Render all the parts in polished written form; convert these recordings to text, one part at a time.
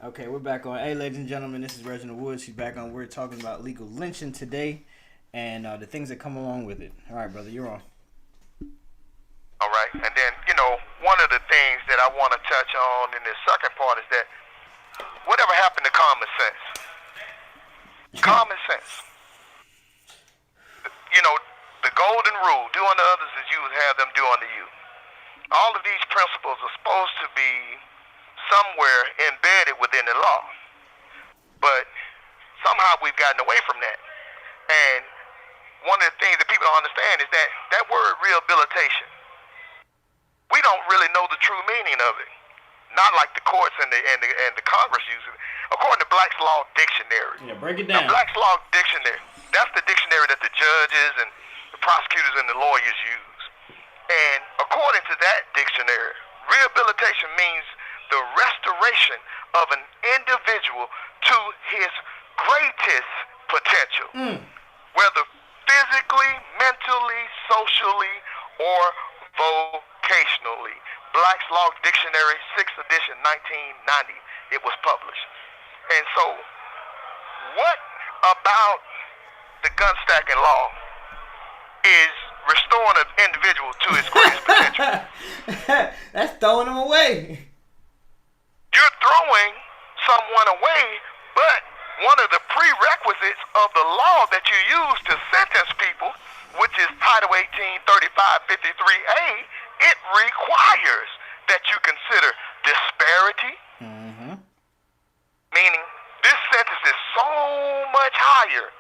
Okay, we're back on. Hey, ladies and gentlemen, this is Reginald Woods. He's back on. We're talking about legal lynching today and the things that come along with it. All right, brother, you're on. All right, and then, one of the things that I want to touch on in this second part is that whatever happened to common sense? Common sense. The golden rule, do unto others as you would have them do unto you. All of these principles are supposed to be somewhere embedded within the law. But somehow we've gotten away from that. And one of the things that people don't understand is that word rehabilitation, we don't really know the true meaning of it. Not like the courts and the Congress use it. According to Black's Law Dictionary. Yeah, break it down. The Black's Law Dictionary, that's the dictionary that the judges and the prosecutors and the lawyers use. And according to that dictionary, rehabilitation means the restoration of an individual to his greatest potential, whether physically, mentally, socially, or vocationally. Black's Law Dictionary, 6th edition, 1990, it was published. And so, what about the gun stacking law is restoring an individual to his greatest potential? That's throwing them away. You're throwing someone away, but one of the prerequisites of the law that you use to sentence people, which is Title 18, 3553A, it requires that you consider disparity, meaning this sentence is so much higher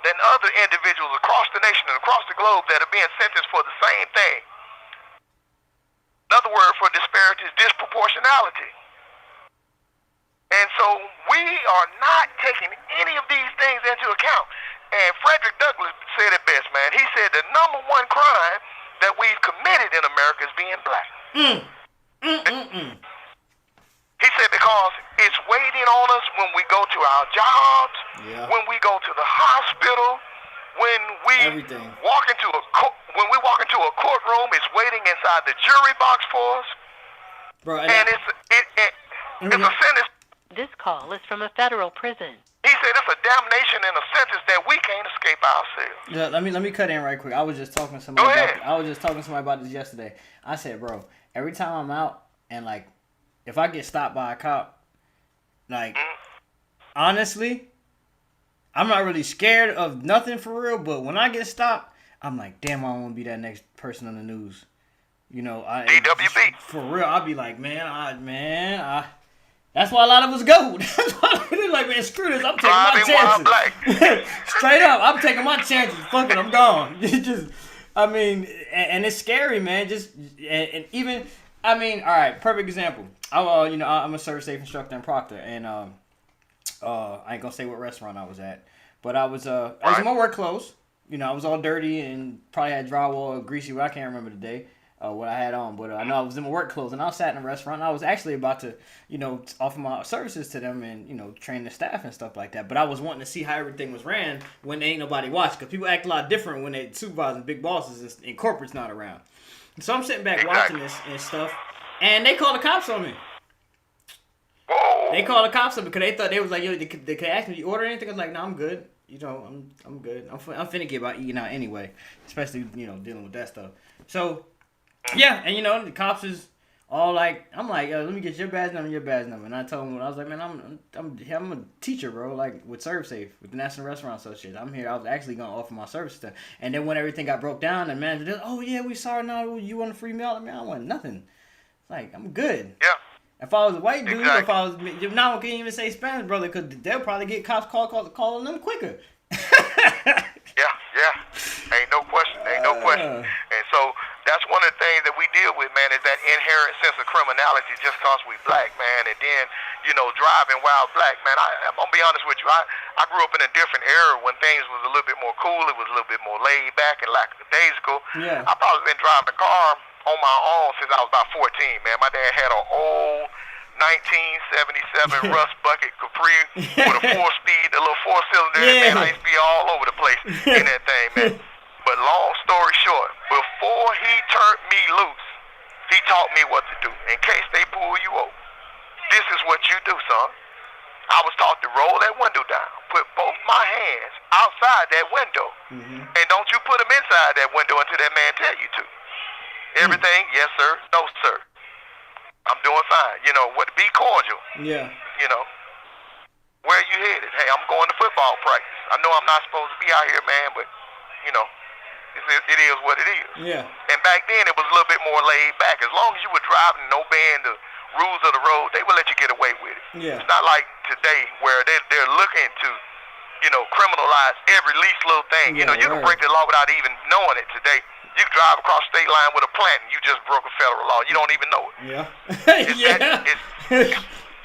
than other individuals across the nation and across the globe that are being sentenced for the same thing. Another word for disparity is disproportionality. And so we are not taking any of these things into account. And Frederick Douglass said it best, man. He said the number one crime that we've committed in America is being black. He said because it's waiting on us when we go to our jobs, when we go to the hospital, when we walk into a courtroom, it's waiting inside the jury box for us. Bro, and it's a sentence. This call is from a federal prison. He said it's a damnation and a sentence that we can't escape ourselves. Yeah, let me cut in right quick. I was just talking to somebody. About this yesterday. I said, bro, every time I'm out and like, if I get stopped by a cop, like, honestly, I'm not really scared of nothing for real. But when I get stopped, I'm like, damn, I don't want to be that next person on the news. DWB. For real, I'll be like, that's why a lot of us go. That's why they're like, man, screw this. I'm taking my chances. Straight up, I'm taking my chances. Fuck it, I'm gone. And it's scary, man. All right, perfect example. I'm a service safe instructor in Proctor, and I ain't gonna say what restaurant I was at, but I was in my work clothes. I was all dirty and probably had drywall or greasy. I can't remember the day. What I had on, but I know I was in my work clothes, and I was sat in a restaurant, and I was actually about to, offer my services to them and, train the staff and stuff like that, but I was wanting to see how everything was ran when there ain't nobody watching, because people act a lot different when they supervising big bosses and corporate's not around. So I'm sitting back watching this and stuff, and they called the cops on me. They called the cops on me because they thought they was like, yo, they could ask me, you order anything? I was like, no, I'm good. I'm good. I'm finicky about eating out anyway, especially, dealing with that stuff. So, yeah, and the cops is all like, I'm like, yo, let me get your badge number, and I told them, I was like, man, I'm a teacher, bro, like with ServSafe, with the National Restaurant Association. I'm here. I was actually gonna offer my service to them. And then when everything got broke down, the manager did, oh yeah, we sorry, now you want a free meal? I mean, I want nothing. Like, I'm good. Yeah. If I was a white dude, if I was now, I can't even say Spanish, brother, because they'll probably get cops calling them quicker. Yeah. Ain't no question. And so that's one of the things that we deal with, man, is that inherent sense of criminality just because we black, man. And then, driving while black, man, I'm going to be honest with you. I grew up in a different era when things was a little bit more cool. It was a little bit more laid back and lackadaisical. Yeah. I probably been driving a car on my own since I was about 14, man. My dad had an old 1977 Rust Bucket Capri with a 4-speed, a little 4-cylinder. Man, I used to be all over the place in that thing, man. But long story short, before he turned me loose, he taught me what to do in case they pull you over. This is what you do, son. I was taught to roll that window down, put both my hands outside that window, and don't you put them inside that window until that man tell you to. Everything, yes sir, no sir. I'm doing fine. You know, what? Be cordial. Yeah. You know, where are you headed? Hey, I'm going to football practice. I know I'm not supposed to be out here, man, but you know, it is what it is. Yeah. And back then it was a little bit more laid back. As long as you were driving and obeying the rules of the road, they would let you get away with it. Yeah. It's not like today where they're looking to, you know, criminalize every least little thing. You know, you can break the law without even knowing it today. You can drive across the state line with a plant and you just broke a federal law. You don't even know it. Yeah. It's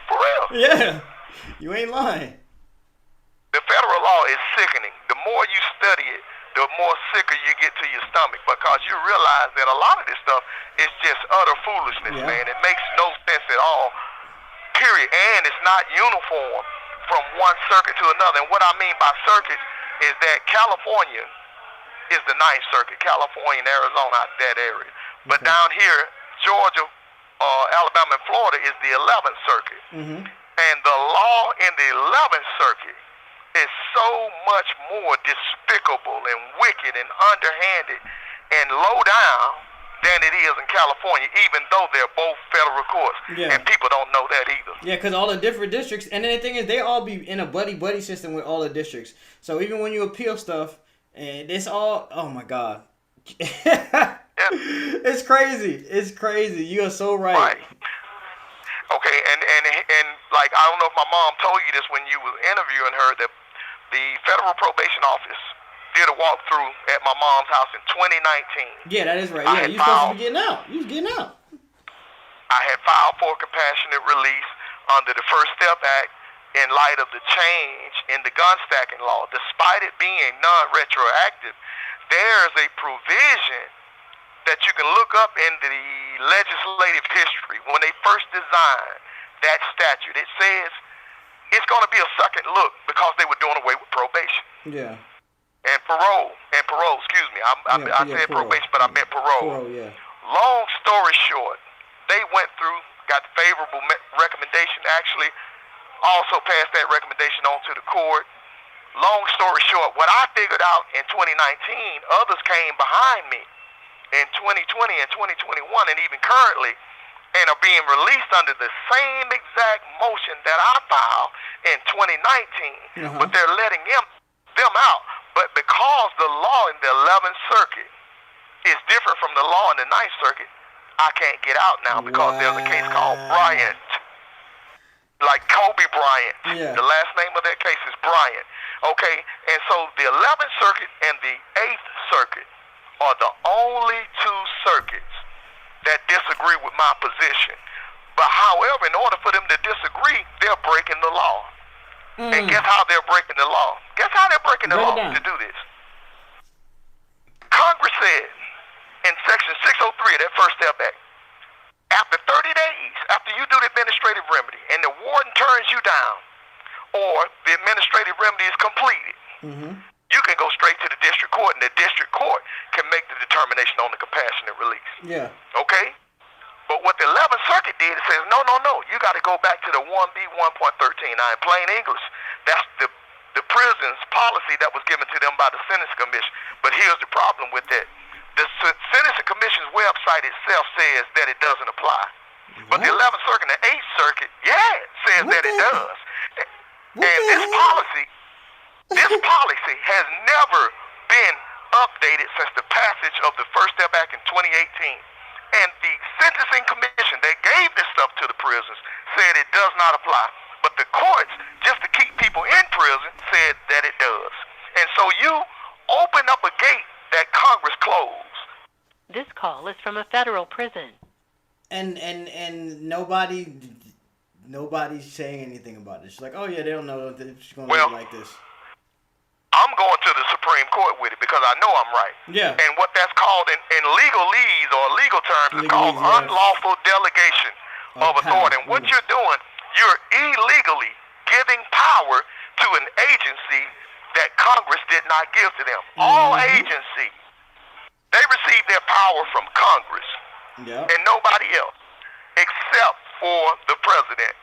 for real. Yeah. You ain't lying. The federal law is sickening. The more you study it, the more sicker you get to your stomach, because you realize that a lot of this stuff is just utter foolishness, man. It makes no sense at all, period. And it's not uniform from one circuit to another. And what I mean by circuit is that California is the 9th Circuit, California and Arizona, out that area. But down here, Georgia, Alabama, and Florida is the 11th Circuit. And the law in the 11th Circuit is so much more despicable and wicked and underhanded and low down than it is in California, even though they're both federal courts. And people don't know that either. Yeah, because all the different districts, and then the thing is, they all be in a buddy system with all the districts. So even when you appeal stuff, and it's all, oh my God. It's crazy. It's crazy. You are so right. Okay, and like, I don't know if my mom told you this when you were interviewing her, that the Federal Probation Office did a walkthrough at my mom's house in 2019. Yeah, that is right. Yeah, you're supposed to be getting out. You was getting out. I had filed for compassionate release under the First Step Act in light of the change in the gun stacking law. Despite it being non-retroactive, there's a provision that you can look up in the legislative history when they first designed that statute. It says it's going to be a second look because they were doing away with probation. Yeah. And parole, excuse me. I said parole. Probation, but I meant parole. Long story short, they went through, got the favorable recommendation, actually also passed that recommendation on to the court. Long story short, what I figured out in 2019, others came behind me in 2020 and 2021 and even currently, and are being released under the same exact motion that I filed in 2019, but they're letting them out. But because the law in the 11th Circuit is different from the law in the 9th Circuit, I can't get out now because there's a case called Bryant. Like Kobe Bryant. The last name of that case is Bryant. Okay, and so the 11th Circuit and the 8th Circuit are the only two circuits that disagree with my position. But however, in order for them to disagree, they're breaking the law. And guess how they're breaking the law? Guess how they're breaking the law to do this? Congress said in Section 603 of that First Step Act, after 30 days, after you do the administrative remedy and the warden turns you down, or the administrative remedy is completed, you can go straight to the district court, and the district court can make the determination on the compassionate release. Okay? But what the 11th Circuit did, it says, no, you got to go back to the 1B 1.13. Now, in plain English, that's the prison's policy that was given to them by the Sentencing Commission. But here's the problem with that. The Sentencing Commission's website itself says that it doesn't apply. But the 11th Circuit and the 8th Circuit, says that it does. And this policy has never been updated since the passage of the First Step Act in 2018. And the Sentencing Commission that gave this stuff to the prisons said it does not apply. But the courts, just to keep people in prison, said that it does. And so you open up a gate that Congress closed. This call is from a federal prison. And nobody's saying anything about this. She's like, oh yeah, they don't know that it's going to be like this. I'm going to the Supreme Court with it because I know I'm right. And what that's called in legalese or legal terms is called unlawful delegation of authority. And what you're doing, you're illegally giving power to an agency that Congress did not give to them. All agencies, they receive their power from Congress and nobody else except for the president.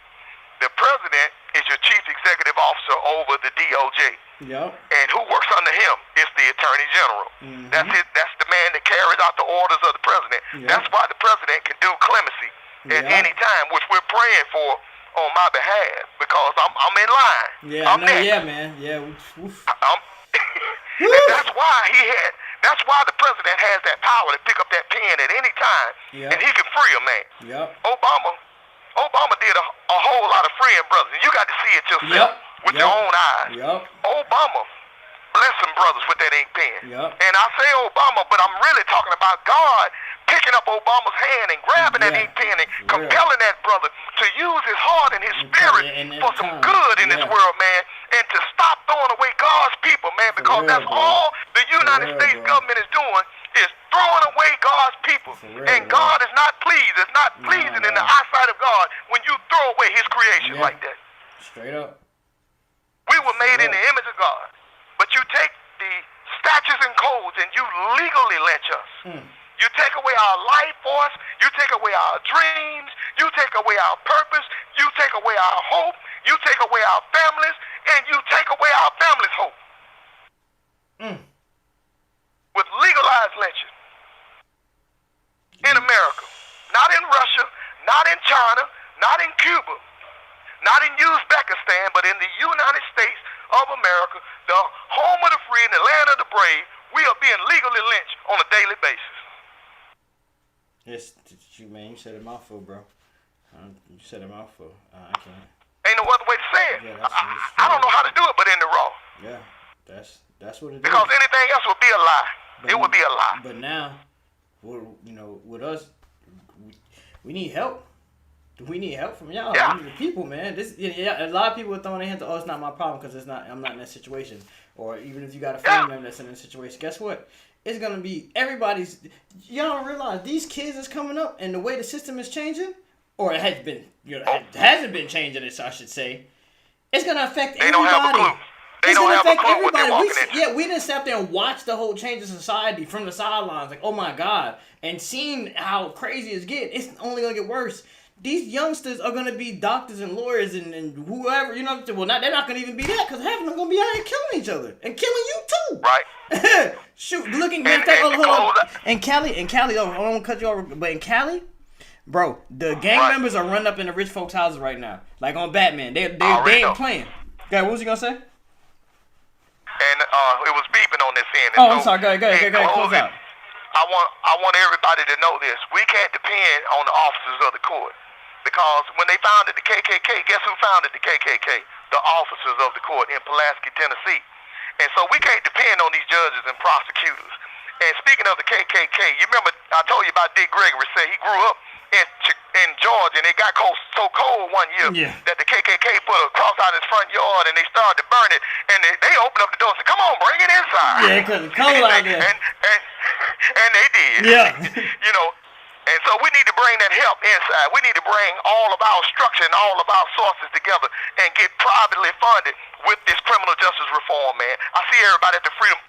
The president is the chief executive officer over the DOJ. Yep. And who works under him is the Attorney General. Mm-hmm. That's the man that carries out the orders of the president. Yep. That's why the president can do clemency at any time, which we're praying for on my behalf, because I'm in line. Yeah, I'm next. yeah, man. Yeah. And that's why the president has that power to pick up that pen at any time, and he can free a man. Yep. Obama did a whole lot of freeing brothers, and you got to see it yourself with your own eyes. Yep. Obama blessed some brothers with that ink pen. Yep. And I say Obama, but I'm really talking about God picking up Obama's hand and grabbing that ink pen and compelling that brother to use his heart and his spirit for some good in this world, man, and to stop throwing away God's people, man, because that's all the United States government is doing, is throwing away God's people. And God is not pleased. It's not pleasing in the eyesight of God when you throw away his creation like that. Straight up. We were made in the image of God. But you take the statutes and codes and you legally lynch us. You take away our life force. You take away our dreams. You take away our purpose. You take away our hope. You take away our families. And you take away our families' hope. With legalized lynching in America. Not in Russia. Not in China. Not in Cuba. Not in Uzbekistan, but in the United States of America, the home of the free and the land of the brave, we are being legally lynched on a daily basis. Yes, man, you said a mouthful, bro. You said a mouthful. I can't. Ain't no other way to say it. Yeah, I don't know how to do it, but in the raw. Yeah, that's what it is. Because anything else would be a lie. It would be a lie. But now, with us, we need help. We need help from y'all. Yeah. We need the people, man. A lot of people are throwing their hands up, it's not my problem because I'm not in that situation. Or even if you got a family member that's in that situation, guess what? It's gonna be everybody's. Y'all don't realize these kids is coming up, and the way the system is changing, or it has been, it hasn't been changing. I should say, it's gonna affect everybody. Don't have a clue. They don't have a clue what they're walking into. We didn't sit up there and watch the whole change of society from the sidelines, like, oh my God, and seeing how crazy it's getting. It's only gonna get worse. These youngsters are going to be doctors and lawyers and whoever, they're not going to even be that because half of them are going to be out here killing each other and killing you too. Right. Shoot, looking at that. Hold on. In Cali, I don't want to cut you off, but in Cali, bro, the gang members are running up in the rich folks' houses right now. Like on Batman. They ain't playing. Okay, what was you going to say? And it was beeping on this end. I'm sorry. Go ahead. Close out. I want everybody to know this. We can't depend on the officers of the court. Because when they founded the KKK, guess who founded the KKK? The officers of the court in Pulaski, Tennessee. And so we can't depend on these judges and prosecutors. And speaking of the KKK, you remember I told you about Dick Gregory said he grew up in Georgia and it got so cold one year that the KKK put a cross out his front yard and they started to burn it. And they opened up the door and said, come on, bring it inside. Yeah, because it's cold out there. And they did. Yeah. And so we need to bring that help inside. We need to bring all of our structure and all of our sources together and get privately funded with this criminal justice reform, man. I see everybody at the Freedom.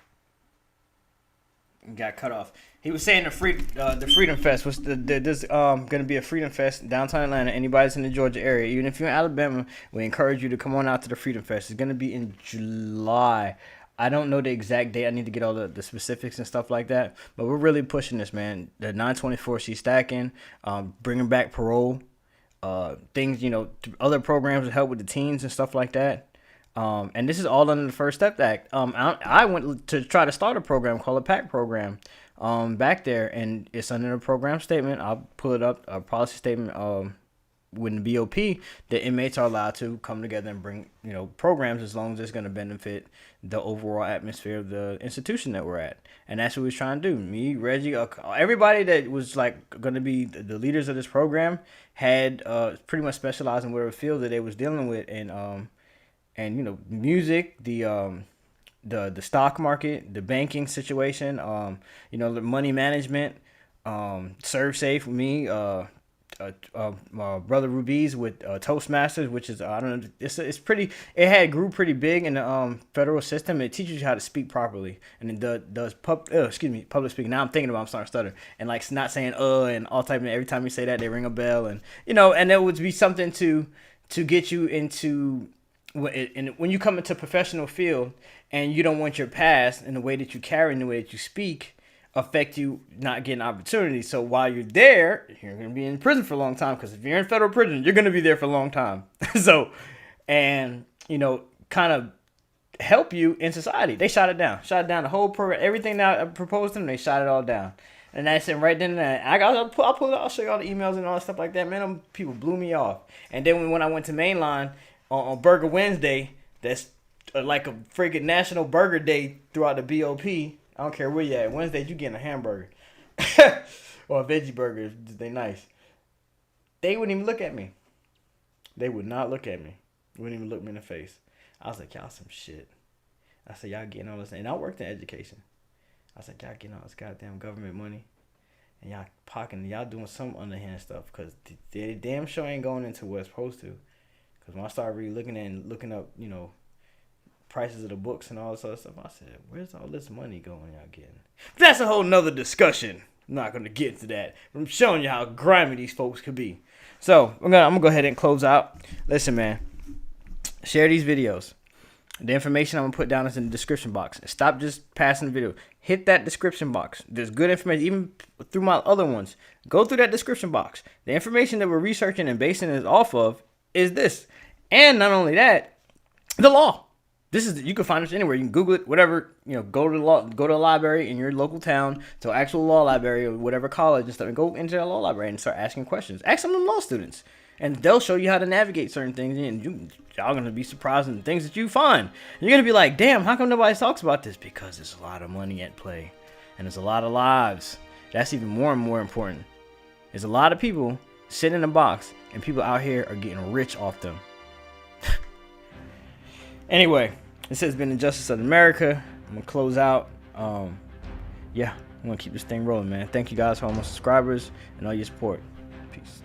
Got cut off. He was saying the Freedom Fest was there's going to be a Freedom Fest downtown Atlanta. Anybody's in the Georgia area, even if you're in Alabama, we encourage you to come on out to the Freedom Fest. It's going to be in July. I don't know the exact date. I need to get all the specifics and stuff like that. But we're really pushing this, man. The 924C stacking, bringing back parole, things, other programs to help with the teens and stuff like that. And this is all under the First Step Act. I went to try to start a program called a PAC program back there, and it's under the program statement. I'll pull it up, a policy statement with the BOP, the inmates are allowed to come together and bring, programs as long as it's going to benefit the overall atmosphere of the institution that we're at. And that's what we was trying to do. Me, Reggie, everybody that was like going to be the leaders of this program had pretty much specialized in whatever field that they was dealing with. And music, the stock market, the banking situation, the money management, serve safe with me, brother Rubiz with Toastmasters, which is I don't know, it grew pretty big in the federal system. It teaches you how to speak properly, and it does public speaking. Now I'm thinking about, I'm starting to stutter and like not saying and all type of, every time you say that they ring a bell, and and it would be something to get you into and when you come into professional field and you don't want your past and the way that you carry and the way that you speak affect you not getting opportunities. So while you're there, you're going to be in prison for a long time, because if you're in federal prison, you're going to be there for a long time. So, and, you know, kind of help you in society. They shot it down the whole program, everything that I proposed to them, they shot it all down. And that's it right then and there. I'll show you all the emails and all that stuff like that, man. Them people blew me off. And then when I went to Mainline on Burger Wednesday, that's like a freaking national burger day throughout the BOP. I don't care where you at. Wednesday, you getting a hamburger. Or a veggie burger, if they nice. They wouldn't even look at me. They would not look at me. Wouldn't even look me in the face. I was like, y'all some shit. I said, y'all getting all this. And I worked in education. I was like, y'all getting all this goddamn government money. And y'all pocketing, y'all doing some underhand stuff. Because the damn show ain't going into what it's supposed to. Because when I started really looking up, you know, prices of the books and all this other stuff, I said, where's all this money going y'all getting? But that's a whole nother discussion. I'm not going to get to that. But I'm showing you how grimy these folks could be. So, I'm gonna go ahead and close out. Listen, man. Share these videos. The information I'm going to put down is in the description box. Stop just passing the video. Hit that description box. There's good information, even through my other ones. Go through that description box. The information that we're researching and basing it off of is this. And not only that, the law. This is, you can find this anywhere. You can Google it, whatever. You know, go to a library in your local town, to an actual law library or whatever college and stuff, and go into a law library and start asking questions. Ask some of the law students. And they'll show you how to navigate certain things, and y'all going to be surprised in the things that you find. And you're going to be like, damn, how come nobody talks about this? Because there's a lot of money at play, and there's a lot of lives. That's even more and more important. There's a lot of people sitting in a box, and people out here are getting rich off them. Anyway, this has been Injustice of America. I'm going to close out. Yeah, I'm going to keep this thing rolling, man. Thank you guys for all my subscribers and all your support. Peace.